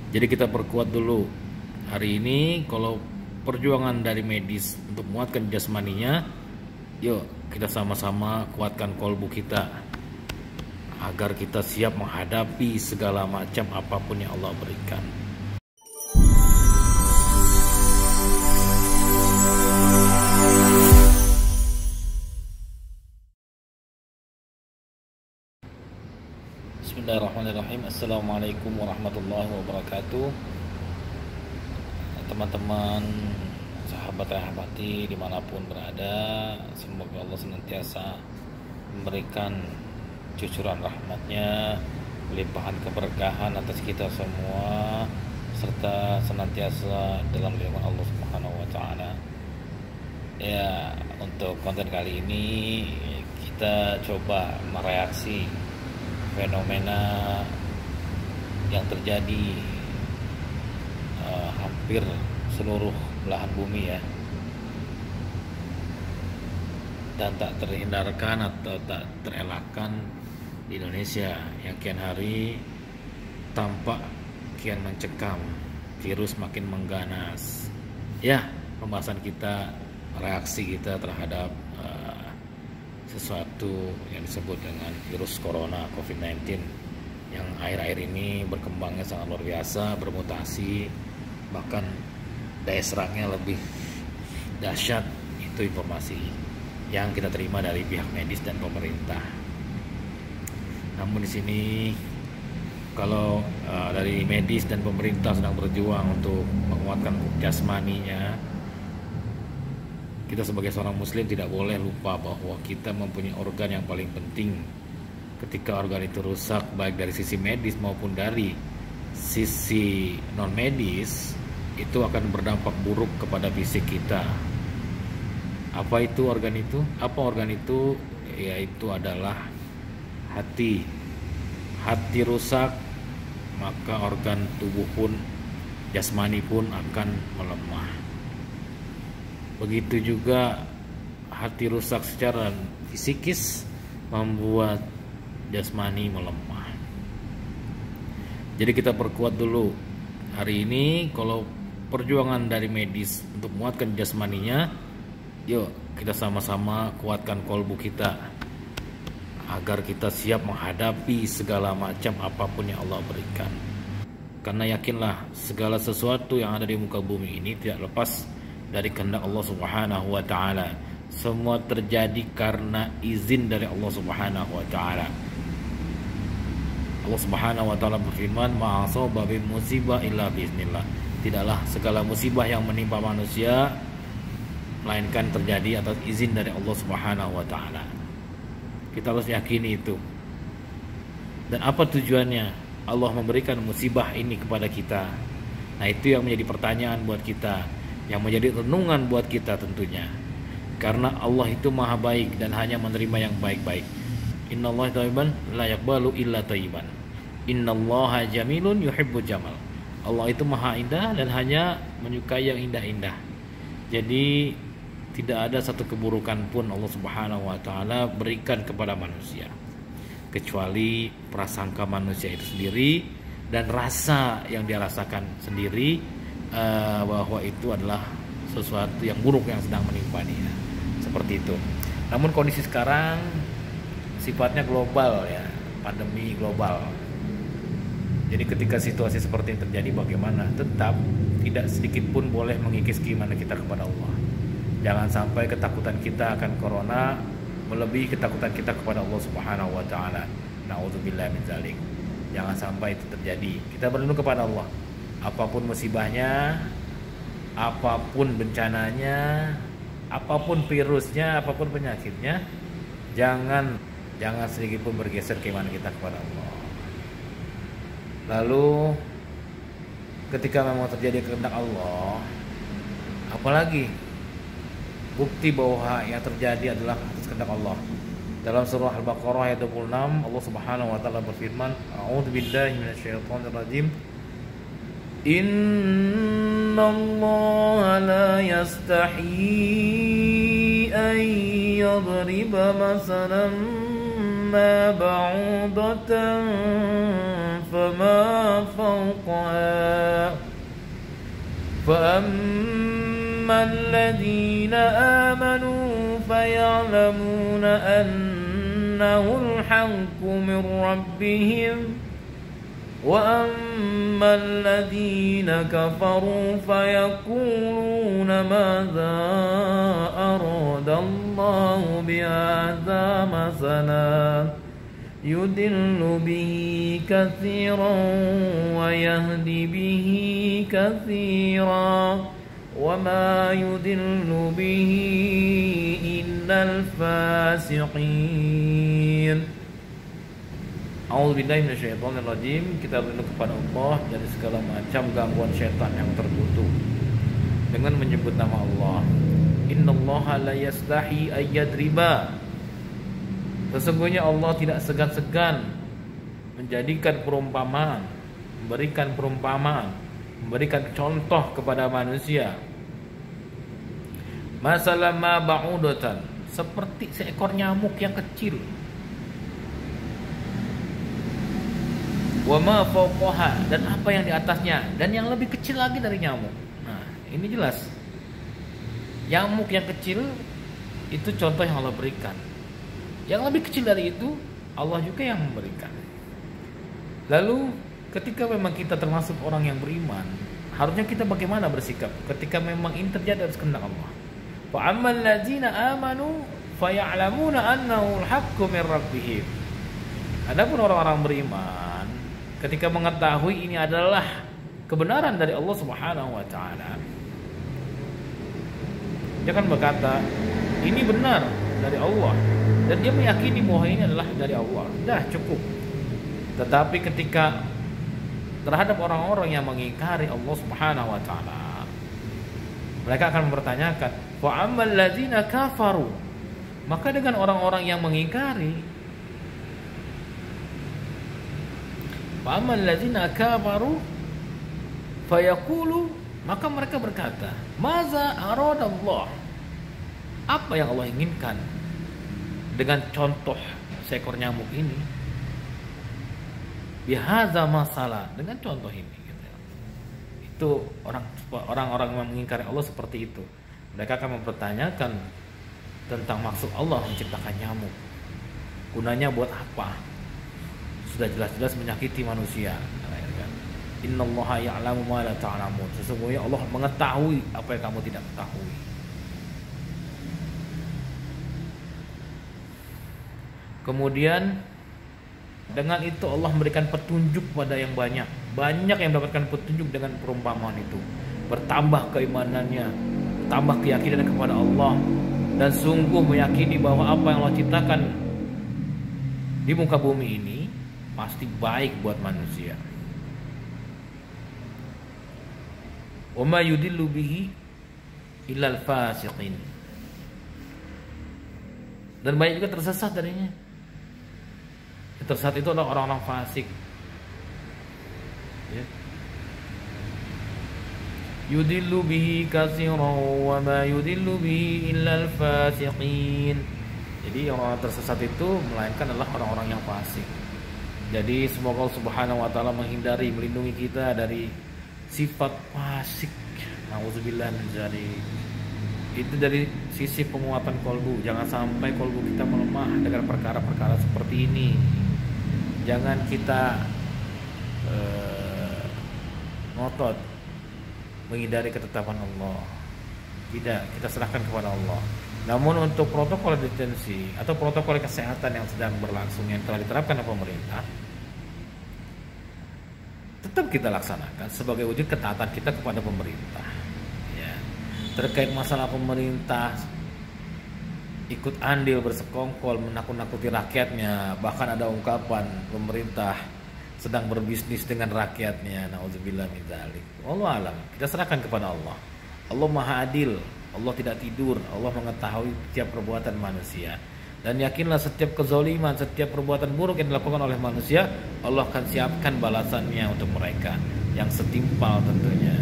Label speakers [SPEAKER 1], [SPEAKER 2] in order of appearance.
[SPEAKER 1] Jadi kita perkuat dulu hari ini. Kalau perjuangan dari medis untuk menguatkan jasmaninya, yuk kita sama-sama kuatkan kolbu kita agar kita siap menghadapi segala macam apapun yang Allah berikan. Bismillahirrahmanirrahim. Assalamualaikum warahmatullahi wabarakatuh. Teman-teman, sahabat rahmati dimanapun berada, semoga Allah senantiasa memberikan cucuran rahmatnya, limpahan keberkahan atas kita semua, serta senantiasa dalam lindungan Allah Subhanahu wa taala. Ya, untuk konten kali ini kita coba mereaksi fenomena yang terjadi hampir seluruh belahan bumi ya, dan tak terhindarkan atau tak terelakkan di Indonesia yang kian hari tampak kian mencekam, virus makin mengganas. Ya, pembahasan kita, reaksi kita terhadap sesuatu yang disebut dengan virus corona COVID-19 yang akhir-akhir ini berkembangnya sangat luar biasa, bermutasi, bahkan daya serangnya lebih dahsyat. Itu informasi yang kita terima dari pihak medis dan pemerintah. Namun di sini kalau dari medis dan pemerintah sedang berjuang untuk menguatkan jasmaninya, kita sebagai seorang muslim tidak boleh lupa bahwa kita mempunyai organ yang paling penting. Ketika organ itu rusak, baik dari sisi medis maupun dari sisi non medis, itu akan berdampak buruk kepada fisik kita. Apa itu organ itu? Apa organ itu? Yaitu adalah hati. Hati rusak, maka organ tubuh pun, jasmani pun akan melemah. Begitu juga hati rusak secara fisikis membuat jasmani melemah. Jadi kita perkuat dulu hari ini. Kalau perjuangan dari medis untuk menguatkan jasmaninya, yuk kita sama-sama kuatkan kolbu kita agar kita siap menghadapi segala macam apapun yang Allah berikan. Karena yakinlah segala sesuatu yang ada di muka bumi ini tidak lepas dari kehendak Allah Subhanahu wa taala. Semua terjadi karena izin dari Allah Subhanahu wa taala. Allah Subhanahu wa taala berfirman, "Ma asaba min musibah illa biiznillah." Tidaklah segala musibah yang menimpa manusia melainkan terjadi atas izin dari Allah Subhanahu wa taala. Kita harus yakini itu. Dan apa tujuannya Allah memberikan musibah ini kepada kita? Nah, itu yang menjadi pertanyaan buat kita, yang menjadi renungan buat kita tentunya. Karena Allah itu maha baik dan hanya menerima yang baik-baik. Innallaha thayyiban la yaqbalu illa thayyiban. Innallaha jamilun yuhibbul jamal. Allah itu maha indah dan hanya menyukai yang indah-indah. Jadi tidak ada satu keburukan pun Allah Subhanahu wa taala berikan kepada manusia, kecuali prasangka manusia itu sendiri dan rasa yang dia rasakan sendiri, bahwa itu adalah sesuatu yang buruk yang sedang menimpa dia, seperti itu. Namun kondisi sekarang sifatnya global ya, pandemi global. Jadi ketika situasi seperti ini terjadi, bagaimana? Tetap tidak sedikit pun boleh mengikis keimanan kita kepada Allah. Jangan sampai ketakutan kita akan corona melebihi ketakutan kita kepada Allah Subhanahu wa taala. Nauzubillahi min dzalik. Jangan sampai itu terjadi. Kita berlindung kepada Allah. Apapun musibahnya, apapun bencananya, apapun virusnya, apapun penyakitnya, jangan sedikit pun bergeser keimanan kita kepada Allah. Lalu ketika memang terjadi kehendak Allah, apalagi bukti bahwa yang terjadi adalah atas kehendak Allah. Dalam surah Al-Baqarah ayat 26, Allah Subhanahu wa taala berfirman, "A'udzubillahi minasyaitonirrajim. Innallaha la yastahi an yadriba masalan ma ba'udatan فما فوقها فأما الذين آمنوا فيعلمون أنه الحق من ربهم وأما الذين كفروا فيقولون ماذا أراد الله بهذا مثلا يضل به كثيرا ويهدي به كثيرا وما يضل به إلا الفاسقين. A'udzubillahi minasyaitonirrajim. Kita berlindung kepada Allah dari segala macam gangguan syaitan yang terkutuk dengan menyebut nama Allah. Innallaha la yastahi ayyadriba. Sesungguhnya Allah tidak segan-segan menjadikan perumpamaan, memberikan contoh kepada manusia. Masalah ma ba'udatan, seperti seekor nyamuk yang kecil. Wa ma fawqaha, dan apa yang di atasnya, dan yang lebih kecil lagi dari nyamuk. Nah, ini jelas. Nyamuk yang kecil itu contoh yang Allah berikan. Yang lebih kecil dari itu Allah juga yang memberikan. Lalu ketika memang kita termasuk orang yang beriman, harusnya kita bagaimana bersikap ketika memang ini terjadi atas kehendak Allah. Fa ammal ladzina amanu faya'lamuna annahu al-haqqu min rabbihim. Adapun orang-orang beriman, ketika mengetahui ini adalah kebenaran dari Allah Subhanahu wa taala, dia akan berkata, ini benar dari Allah, dan dia meyakini bahwa ini adalah dari Allah. Dah cukup. Tetapi ketika terhadap orang-orang yang mengingkari Allah Subhanahu wa taala, mereka akan mempertanyakan, wa ammal ladzina kafaru, maka dengan orang-orang yang mengingkari, wa ammal ladzina kafaru fayaqulu, maka mereka berkata, maza aradallah, apa yang Allah inginkan dengan contoh seekor nyamuk ini, bihadza masalah, dengan contoh ini gitu. Itu orang-orang yang mengingkari Allah seperti itu. Mereka akan mempertanyakan tentang maksud Allah menciptakan nyamuk, gunanya buat apa, sudah jelas-jelas menyakiti manusia. Innallaha ya'lamu ma la ta'lamun, sesungguhnya Allah mengetahui apa yang kamu tidak ketahui. Kemudian dengan itu Allah memberikan petunjuk pada yang banyak. Banyak yang mendapatkan petunjuk dengan perumpamaan itu. Bertambah keimanannya, bertambah keyakinan kepada Allah, dan sungguh meyakini bahwa apa yang Allah ciptakan di muka bumi ini pasti baik buat manusia. Wa ma yudillu bihi illal fasiqin. Dan banyak juga tersesat darinya. Tersesat itu adalah orang-orang fasik. Ya. Yudillu bihi katsiran wa ma yudillu bihi illal fasiqin. Jadi orang-orang tersesat itu melainkan adalah orang-orang yang fasik. Jadi semoga Allah Subhanahu wa taala menghindari, melindungi kita dari sifat fasik. Nauzubillah min dzalik. Itu dari sisi penguatan kolbu. Jangan sampai kolbu kita melemah dengan perkara-perkara seperti ini. Jangan kita ngotot menghindari ketetapan Allah. Tidak, kita serahkan kepada Allah. Namun untuk protokol detensi atau protokol kesehatan yang sedang berlangsung yang telah diterapkan oleh pemerintah, tetap kita laksanakan sebagai wujud ketaatan kita kepada pemerintah. Ya. Terkait masalah pemerintah ikut andil bersekongkol menakut-nakuti rakyatnya, bahkan ada ungkapan pemerintah sedang berbisnis dengan rakyatnya, nauzubillah min dzalik. Wallahu alam, kita serahkan kepada Allah. Allah Maha Adil, Allah tidak tidur, Allah mengetahui setiap perbuatan manusia. Dan yakinlah setiap kezaliman, setiap perbuatan buruk yang dilakukan oleh manusia, Allah akan siapkan balasannya untuk mereka yang setimpal tentunya.